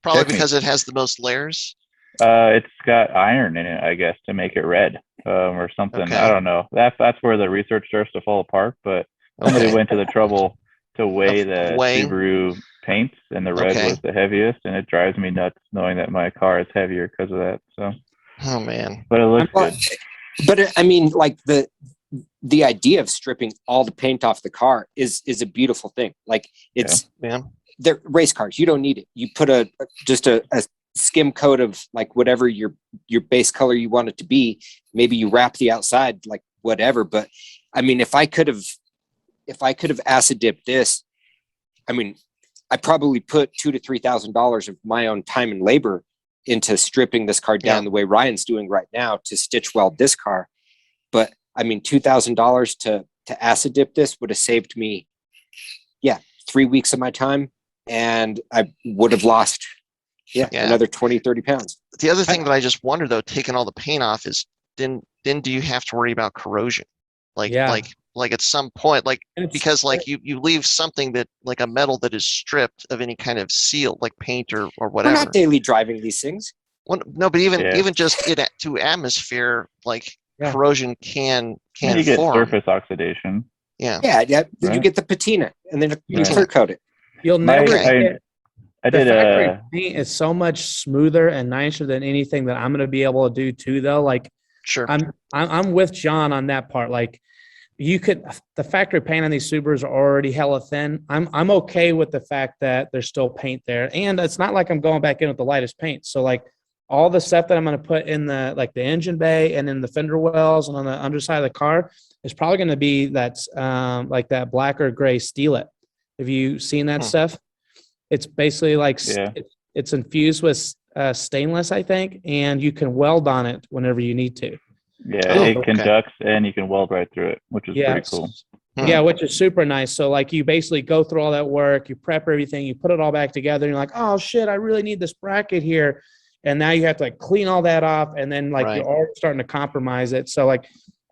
Probably because it has the most layers. It's got iron in it, I guess, to make it red, or something. Okay. I don't know. That's where the research starts to fall apart. But somebody went to the trouble to weigh the Subaru paints, and the red was the heaviest, and it drives me nuts knowing that my car is heavier because of that. So. Oh man. But it looks good. But I mean, like the idea of stripping all the paint off the car is a beautiful thing. Like they're race cars. You don't need it. You put a skim coat of like whatever your base color you want it to be. Maybe you wrap the outside like whatever. But I mean, if I could have acid dipped this, I mean, I probably put $2,000 to $3,000 of my own time and labor into stripping this car down the way Ryan's doing right now to stitch weld this car. But I mean, $2,000 to acid dip this would have saved me, 3 weeks of my time, and I would have lost, another 20, 30 pounds. The other thing that I just wonder though, taking all the paint off, is then do you have to worry about corrosion? Like at some point, because you leave something that like a metal that is stripped of any kind of seal, like paint or whatever. We're not daily driving these things. Well, no, but even just to atmosphere, corrosion can you get form. Surface oxidation. Yeah. Right? You get the patina, and then you clear coat it. You'll never get. I did factory paint is so much smoother and nicer than anything that I'm going to be able to do too. Though, like, sure, I'm with John on that part. Like, the factory paint on these Subarus are already hella thin. I'm okay with the fact that there's still paint there, and it's not like I'm going back in with the lightest paint. So like, all the stuff that I'm going to put in the engine bay and in the fender wells and on the underside of the car is probably going to be like that black or gray Steelite. Have you seen that stuff? It's basically like it's infused with stainless, I think, and you can weld on it whenever you need to. Yeah, it conducts and you can weld right through it, which is pretty cool. Yeah, which is super nice. So like you basically go through all that work, you prep everything, you put it all back together, and you're like, oh shit, I really need this bracket here. And now you have to like clean all that off, and then like you're already starting to compromise it. So like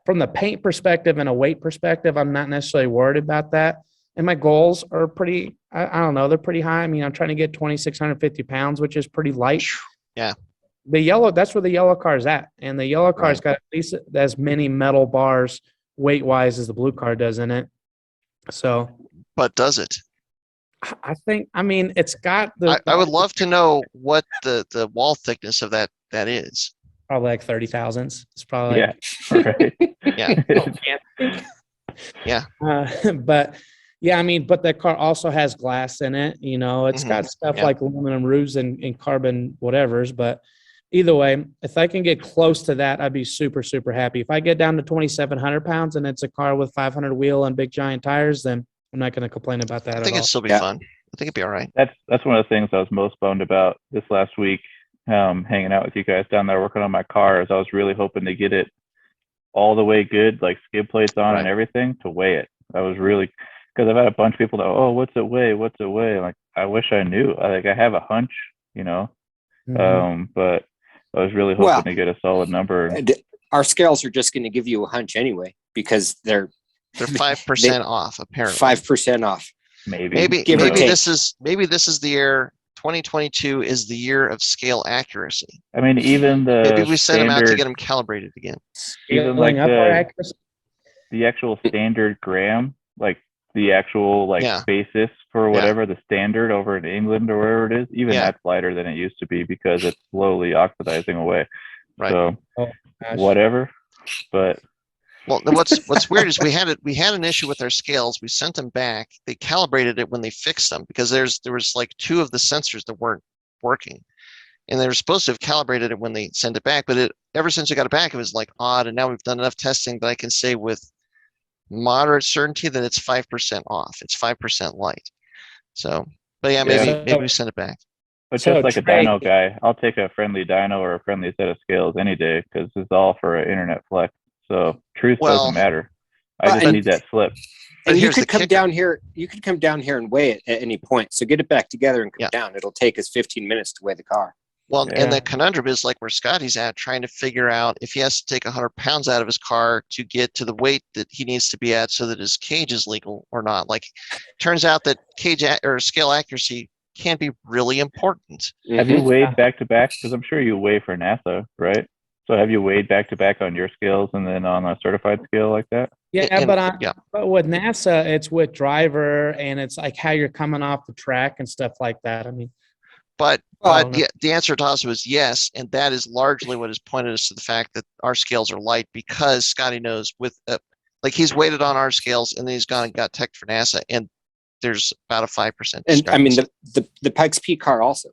from the paint perspective and a weight perspective, I'm not necessarily worried about that. And my goals are pretty, I don't know, they're pretty high. I mean, I'm trying to get 2,650 pounds, which is pretty light. Yeah. The yellow, that's where the yellow car is at. And the yellow car's got at least as many metal bars weight wise as the blue car does in it. So, but does it? I think, I mean, it's got the. I would love to know what the wall thickness of that is. Probably like 30 thousandths. It's probably yeah. But yeah, I mean, but that car also has glass in it. You know, it's got stuff like aluminum roofs and carbon whatevers. But either way, if I can get close to that, I'd be super, super happy. If I get down to 2,700 pounds and it's a car with 500 wheel and big giant tires, then I'm not going to complain about that. I think it'd still be fun. I think it'd be all right. That's one of the things I was most bummed about this last week, hanging out with you guys down there working on my car. Is I was really hoping to get it all the way good, like skid plates on and everything, to weigh it. I was really, because I've had a bunch of people that, oh, what's it weigh? What's it weigh? Like, I wish I knew. I have a hunch, you know, but I was really hoping to get a solid number. Our scales are just going to give you a hunch anyway, because they're 5% off, apparently. 5% off. Maybe this is the year. 2022 is the year of scale accuracy. I mean, even maybe we send them out to get them calibrated again. Even like the actual standard gram, like the actual basis for whatever the standard over in England or wherever it is, even that's lighter than it used to be because it's slowly oxidizing away. Right. So whatever, but. Well, what's weird is we had an issue with our scales. We sent them back. They calibrated it when they fixed them because there was like 2 of the sensors that weren't working, and they were supposed to have calibrated it when they sent it back. But ever since we got it back, it was like odd. And now we've done enough testing that I can say with moderate certainty that it's 5% off. It's 5% light. So, but yeah, maybe we send it back. But just like a dyno guy, I'll take a friendly dyno or a friendly set of scales any day because it's all for an internet flex. So truth doesn't matter. I just need that slip. And you could come down here. You could come down here and weigh it at any point. So get it back together and come down. It'll take us 15 minutes to weigh the car. Well, and the conundrum is like where Scotty's at, trying to figure out if he has to take 100 pounds out of his car to get to the weight that he needs to be at so that his cage is legal or not. Like, turns out that cage or scale accuracy can be really important. Have you weighed back to back? Because I'm sure you weigh for NASA, right? So have you weighed back to back on your scales and then on a certified scale like that? Yeah, but with NASA, it's with driver and it's like how you're coming off the track and stuff like that. I mean, but the answer to Tasso is yes, and that is largely what has pointed us to the fact that our scales are light because Scotty knows with like he's weighted on our scales and then he's gone and got teched for NASA, and there's about a 5%. And I mean the Pikes Peak car also.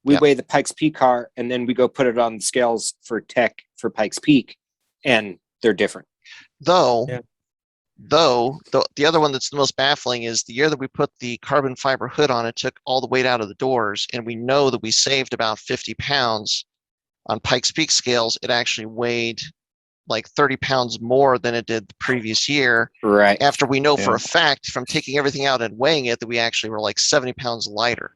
We weigh the Pikes Peak car and then we go put it on the scales for tech for Pikes Peak, and they're different. Though the other one that's the most baffling is the year that we put the carbon fiber hood on, it took all the weight out of the doors, and we know that we saved about 50 pounds on Pikes Peak scales. It actually weighed like 30 pounds more than it did the previous year. Right. After we know for a fact from taking everything out and weighing it that we actually were like 70 pounds lighter.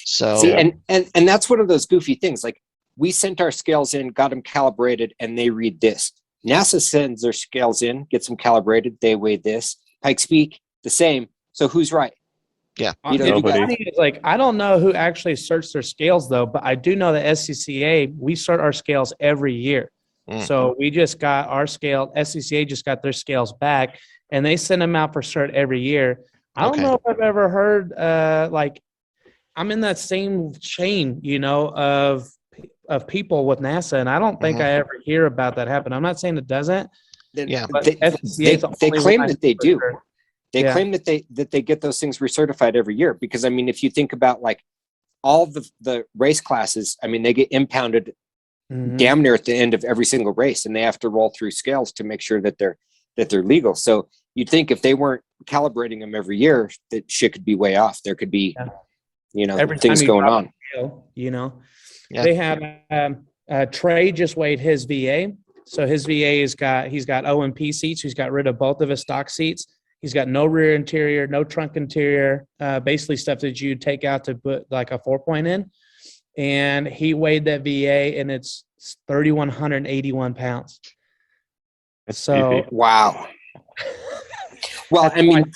So see, and that's one of those goofy things. Like, we sent our scales in, got them calibrated, and they read this. NASA sends their scales in, gets them calibrated, they weigh this. Pikes Peak, the same. So who's right? Yeah. Like, I don't know who actually sorts their scales though, but I do know that SCCA, we sort our scales every year. So we just got our scale, SCCA just got their scales back, and they send them out for cert every year. I don't know if I've ever heard like, I'm in that same chain, you know, of people with NASA, and I don't think I ever hear about that happen. I'm not saying it doesn't. They claim that they do. Sure. They claim that they get those things recertified every year because, I mean, if you think about like all the race classes, I mean, they get impounded damn near at the end of every single race, and they have to roll through scales to make sure that they're legal. So you'd think if they weren't calibrating them every year, that shit could be way off. There could be things going on. You know, they have Trey just weighed his VA. So his VA he's got OMP seats. He's got rid of both of his stock seats, He's got no rear interior, no trunk interior, basically stuff that you take out to put like a 4-point in. And he weighed that VA, and it's 3,181 pounds. That's So beefy. Wow. Well, I mean,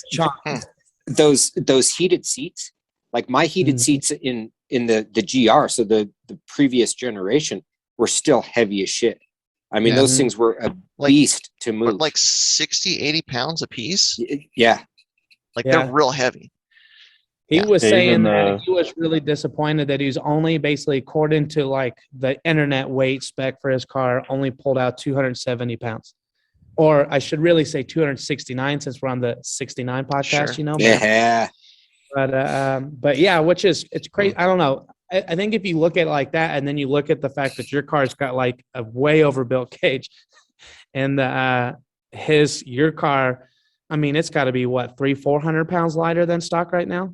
those heated seats, like my heated seats in the GR, so the previous generation, were still heavy as shit. I mean, those things were a beast to move. Like 60, 80 pounds a piece. Yeah. They're real heavy. He was saying that he was really disappointed that he was only basically, according to like the internet weight spec for his car, only pulled out 270 pounds. Or I should really say 269, since we're on the 69 podcast, Sure. Yeah. But yeah, which is, it's crazy. I don't know. I think if you look at it like that, and then you look at the fact that your car's got like a way overbuilt cage, and your car, I mean, it's got to be what, 300-400 pounds lighter than stock right now.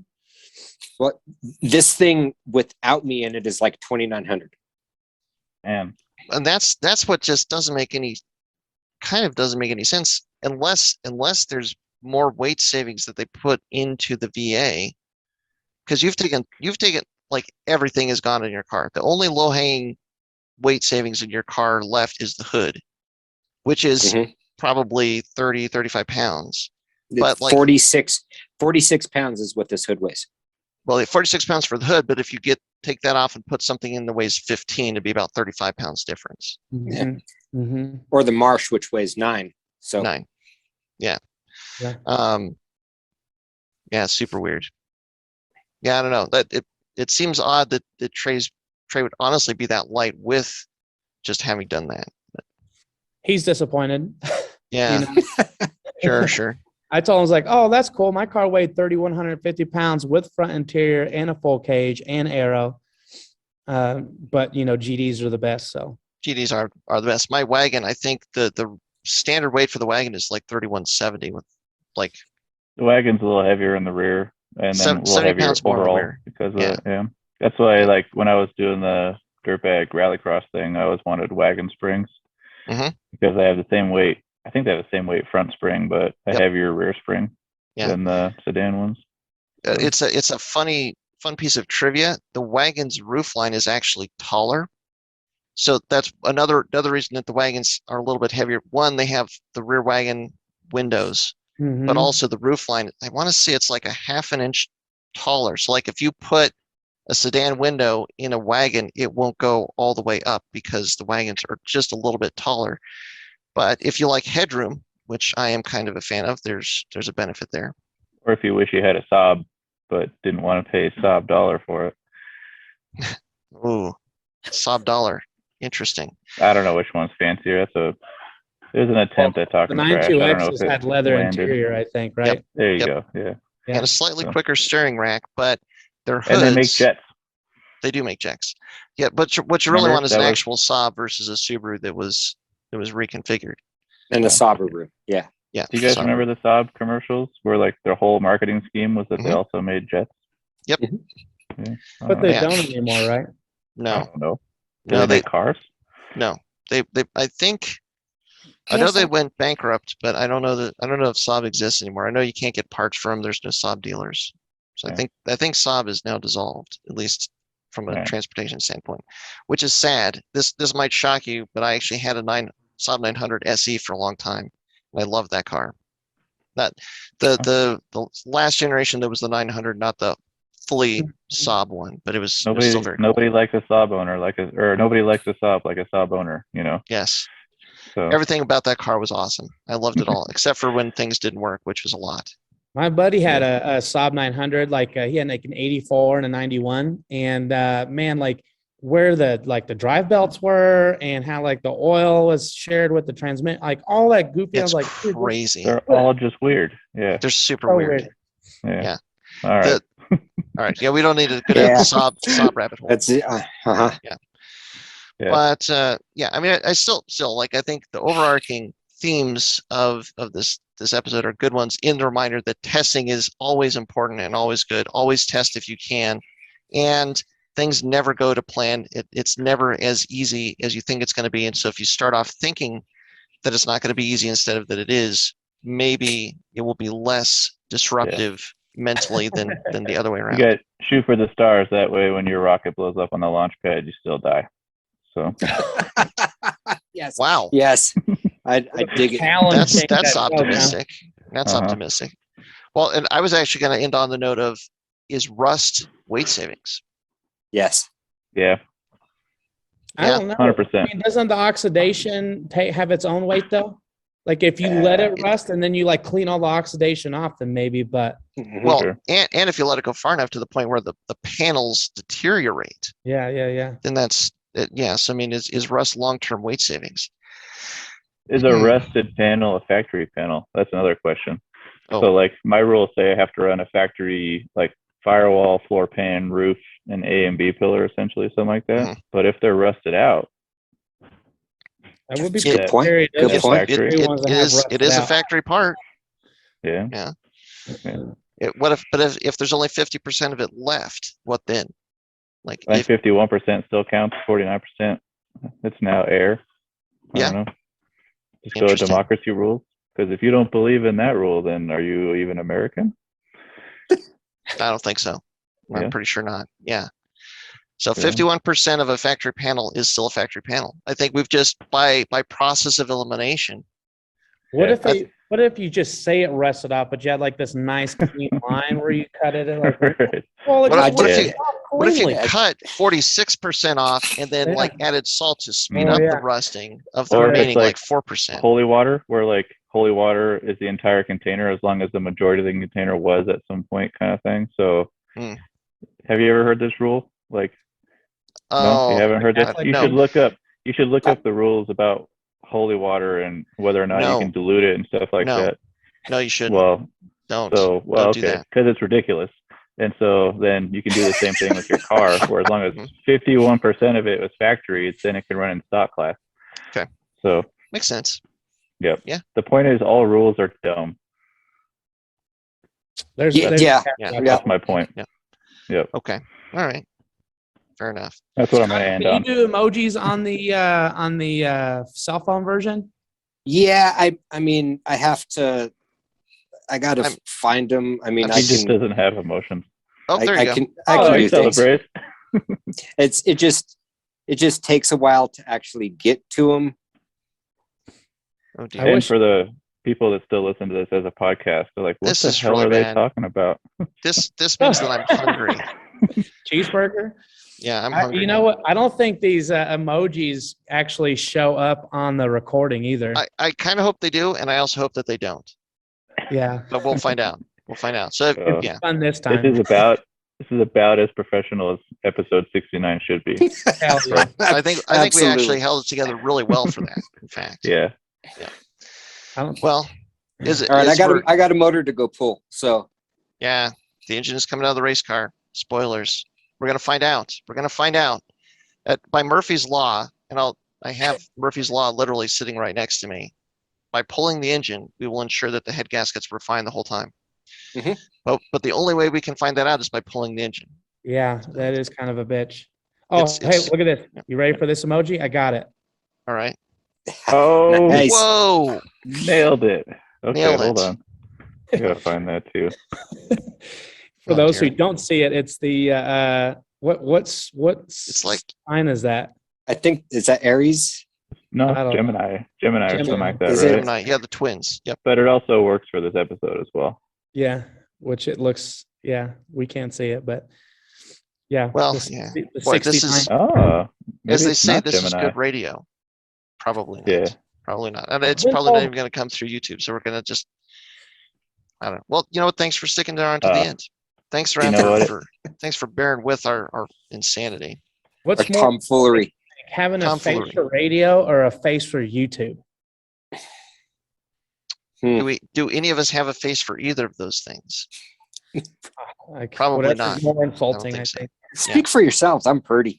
Well, this thing without me in it is like 2,900. And that's what just doesn't make any sense unless there's more weight savings that they put into the VA, because you've taken like everything is gone in your car. The only low-hanging weight savings in your car left is the hood, which is probably 30-35 pounds. But like 46 pounds is what this hood weighs. Well, 46 pounds for the hood, but if you take that off and put something in that weighs 15, it'd be about 35 pounds difference. Or the Marsh, which weighs 9. So 9. Yeah. Yeah, super weird. Yeah, I don't know. That it seems odd that Trey would honestly be that light with just having done that. But he's disappointed. Yeah. Sure. I told him, I was like, oh, that's cool. My car weighed 3,150 pounds with front interior and a full cage and aero. But GDs are the best. So GDs are the best. My wagon, I think the standard weight for the wagon is like 3,170 with like the wagon's a little heavier in the rear and then a little heavier overall because of That's why like when I was doing the dirtbag rallycross thing, I always wanted wagon springs because they have the same weight. I think they have the same weight front spring, but a heavier rear spring than the sedan ones. It's a fun piece of trivia. The wagon's roof line is actually taller. So that's another reason that the wagons are a little bit heavier. One, they have the rear wagon windows, but also the roof line, I want to say it's like a half an inch taller. So like if you put a sedan window in a wagon, it won't go all the way up because the wagons are just a little bit taller. But if you like headroom, which I am kind of a fan of, there's a benefit there. Or if you wish you had a Saab, but didn't want to pay Saab dollar for it. Ooh, Saab dollar. Interesting. I don't know which one's fancier. There's an attempt at talking trash. The 92X has had leather interior, I think, right? Yep. There you go. Yeah. And a slightly quicker steering rack, but their hoods. And they make jets. They do make jets. Yeah, but what you really want is an actual Saab versus a Subaru that was reconfigured. And a Subaru. Yeah. Yeah. Do you guys remember the Saab commercials where like their whole marketing scheme was that they also made jets? Yep. Yeah. But they don't anymore, right? No. I don't know. No, they make cars? No. They I know they went bankrupt, but I don't know if Saab exists anymore. I know you can't get parts from them. There's no Saab dealers. So I think Saab is now dissolved, at least from a transportation standpoint, which is sad. This might shock you, but I actually had a Saab 900 SE for a long time, and I loved that car. That the last generation that was the 900, not the fully Saab one, but it was still very cool. Nobody likes a Saab owner or nobody likes a Saab like a Saab owner, Yes. So everything about that car was awesome. I loved it all, except for when things didn't work, which was a lot. My buddy had a Saab 900, he had like an 84 and a 91, and man, like where the drive belts were and how like the oil was shared with the transmit, like all that goofy. It's I was like, crazy. They're all just weird. Yeah, they're super weird. Yeah. All right. All right. Yeah, we don't need to go down the Saab rabbit hole. That's it. Yeah. But I mean, I still like, I think the overarching themes of this episode are good ones, in the reminder that testing is always important and always good. Always test if you can, and things never go to plan. It's never as easy as you think it's going to be. And so if you start off thinking that it's not going to be easy instead of that it is, maybe it will be less disruptive mentally than the other way around. You got shoot for the stars. That way, when your rocket blows up on the launch pad, you still die. So. Yes. Wow. Yes. I dig it. That's optimistic. That's optimistic. Well, and I was actually going to end on the note of, is rust weight savings? Yes. Yeah. I don't know. 100%. I mean, doesn't the oxidation have its own weight though? Like if you let it rust and then you like clean all the oxidation off, then maybe. But well, and if you let it go far enough to the point where the panels deteriorate. Yeah. Then that's yes. I mean, is rust long-term weight savings? Is a rusted panel a factory panel? That's another question. Oh. So like my rules say I have to run a factory like firewall, floor pan, roof, and A and B pillar, essentially, something like that. But if they're rusted out, that would be good point. Good point. It is a factory part. Yeah. What if there's only 50% of it left? What then? Like 51% still counts. 49%. It's now air. I don't know. Just go with democracy rules. Because if you don't believe in that rule, then are you even American? I don't think so. I'm pretty sure not. Yeah. So 51% of a factory panel is still a factory panel. I think we've just by process of elimination. What if you just say it rusted out, but you had like this nice clean line where you cut it? What if you cut 46% off and then like added salt to speed up the rusting of the remaining like 4%? Holy water, where like holy water is the entire container as long as the majority of the container was at some point, kind of thing. So, have you ever heard this rule? Like, no, you haven't heard this. You should look up. You should look up the rules about holy water and whether or not you can dilute it and stuff like that. No, you shouldn't. Well, don't. So, well, don't do okay, because it's ridiculous. And so then you can do the same thing with your car, where as long as 51% of it was factory, then it can run in stock class. Okay. So makes sense. Yep. Yeah. The point is, all rules are dumb. That's my point. Yeah. Yep. Okay. All right. Fair enough. That's what I'm going to end on. Can you do emojis on the cell phone version? Yeah, I mean, I have to. I got to find them. I mean, he just doesn't have emotions. Oh, there you go. I can do things. Celebrate. It just takes a while to actually get to them. Oh, dear. And for the people that still listen to this as a podcast, they're like, "What the hell are they talking about?" This means that I'm hungry. Cheeseburger. Yeah, I'm hungry. You know what? I don't think these emojis actually show up on the recording either. I kind of hope they do, and I also hope that they don't. Yeah. But we'll find out. So yeah. Fun this time. This is about as professional as episode 69 should be. Yeah. I think we actually held it together really well for that. In fact. Yeah. Well, all right? I got a motor to go pull. So. Yeah, the engine is coming out of the race car. Spoilers. We're gonna find out. By Murphy's Law, and I have Murphy's Law literally sitting right next to me. By pulling the engine, we will ensure that the head gaskets were fine the whole time. But the only way we can find that out is by pulling the engine. Yeah, that is kind of a bitch. Oh, hey, look at this. You ready for this emoji? I got it. All right. Oh, nice. Whoa. Nailed it. Okay, Nailed on. I gotta find that too. For those who don't see it, it's the what's it's like sign is that? I think is that Aries? No, Gemini or something like that, right? Gemini, yeah, the twins. Yep. But it also works for this episode as well. Yeah, which it looks. Yeah, we can't see it, but yeah. Well, the Boy, this is as they say, this is good radio. Probably not. Yeah. Probably not. And it's probably not even going to come through YouTube. So we're going to just. I don't know. Well, you know what? Thanks for sticking there on to the end. Thanks for bearing with our insanity. What's more tomfoolery? Having a face for radio or a face for YouTube? Do any of us have a face for either of those things? Probably not. More insulting, I think. Speak for yourselves. I'm pretty.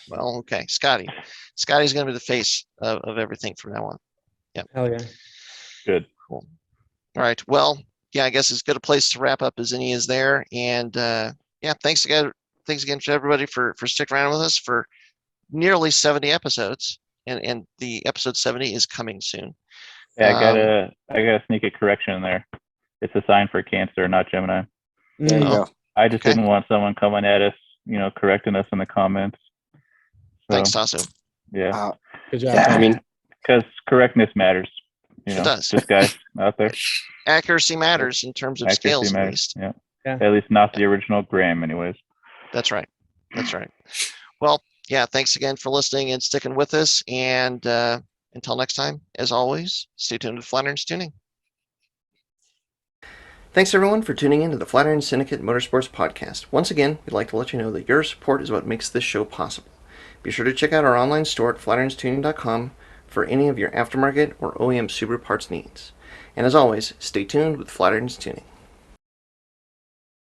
Well, okay, Scotty. Scotty's going to be the face of everything from now on. Yeah. Hell yeah. Good. Cool. All right. Well, yeah, I guess as good a place to wrap up as any is there. And thanks again to everybody for sticking around with us for nearly 70 episodes. And the episode 70 is coming soon. Yeah, I gotta sneak a correction in there. It's a sign for Cancer, not Gemini. There you Oh, go. I just okay. didn't want someone coming at us, correcting us in the comments. So, Thanks, Tasso. yeah, Good job. Yeah, I Tom. mean, because correctness matters. It does. Just guys out there. Accuracy matters in terms of Accuracy scales, at matters. least. Yeah. Yeah. At least not the original gram, anyways. That's right. That's right. Well, yeah, thanks again for listening and sticking with us. And until next time, as always, stay tuned to Flatirons Tuning. Thanks, everyone, for tuning in to the Flatirons Syndicate Motorsports Podcast. Once again, we'd like to let you know that your support is what makes this show possible. Be sure to check out our online store at flatironstuning.com for any of your aftermarket or OEM Subaru parts needs. And as always, stay tuned with Flatirons Tuning.